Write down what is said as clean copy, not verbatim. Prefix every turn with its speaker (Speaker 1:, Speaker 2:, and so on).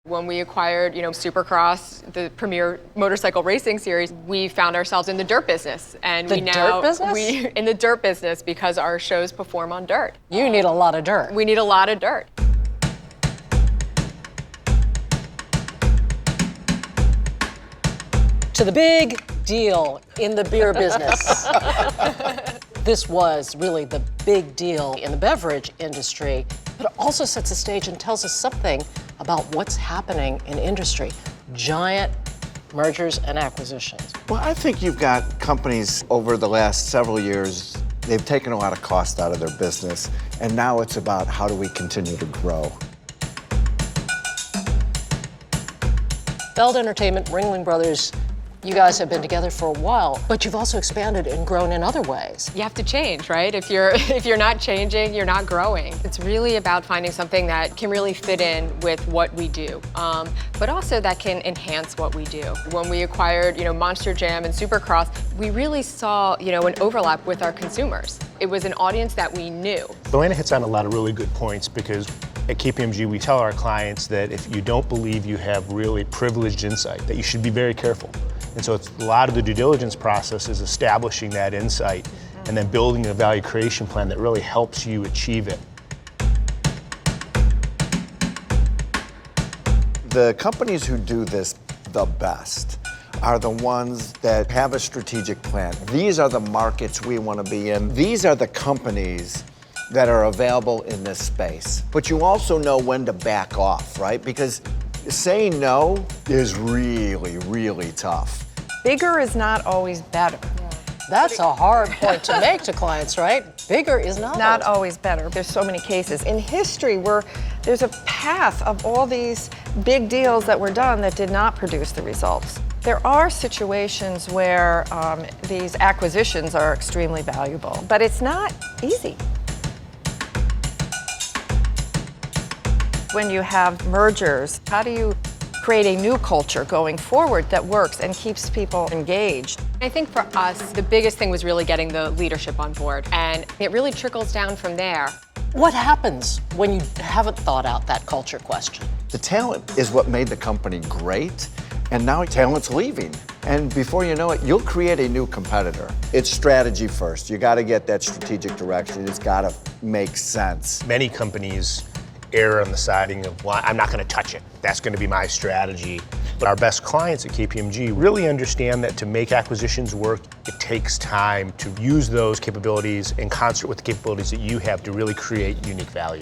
Speaker 1: When we acquired, Supercross, the premier motorcycle racing series, we found ourselves in the dirt business. And
Speaker 2: dirt business?
Speaker 1: In the dirt business because our shows perform on dirt.
Speaker 2: You need a lot of dirt.
Speaker 1: We need a lot of dirt.
Speaker 2: To the big deal in the beer business. This was really the big deal in the beverage industry, but it also sets the stage and tells us something about what's happening in industry. Giant mergers and acquisitions.
Speaker 3: Well, I think you've got companies over the last several years, they've taken a lot of cost out of their business, and now it's about how do we continue to grow.
Speaker 2: Feld Entertainment, Ringling Brothers, you guys have been together for a while, but you've also expanded and grown in other ways.
Speaker 1: You have to change, right? If you're not changing, you're not growing. It's really about finding something that can really fit in with what we do, but also that can enhance what we do. When we acquired, Monster Jam and Supercross, we really saw, an overlap with our consumers. It was an audience that we knew.
Speaker 4: Elena hits on a lot of really good points because at KPMG, we tell our clients that if you don't believe you have really privileged insight, that you should be very careful. And so it's a lot of the due diligence process is establishing that insight and then building a value creation plan that really helps you achieve it.
Speaker 3: The companies who do this the best are the ones that have a strategic plan. These are the markets we want to be in. These are the companies that are available in this space. But you also know when to back off, right? Because saying no is really, really tough.
Speaker 5: Bigger is not always better.
Speaker 2: That's a hard point to make to clients, right? Bigger is not
Speaker 5: always better. There's so many cases. In history, there's a path of all these big deals that were done that did not produce the results. There are situations where these acquisitions are extremely valuable, but it's not easy. When you have mergers, how do you create a new culture going forward that works and keeps people engaged?
Speaker 1: I think for us, the biggest thing was really getting the leadership on board, and it really trickles down from there.
Speaker 2: What happens when you haven't thought out that culture question?
Speaker 3: The talent is what made the company great, and now talent's leaving. And before you know it, you'll create a new competitor. It's strategy first. You gotta get that strategic direction. It's gotta make sense.
Speaker 4: Many companies err on the siding of, well, I'm not going to touch it. That's going to be my strategy. But our best clients at KPMG really understand that to make acquisitions work, it takes time to use those capabilities in concert with the capabilities that you have to really create unique value.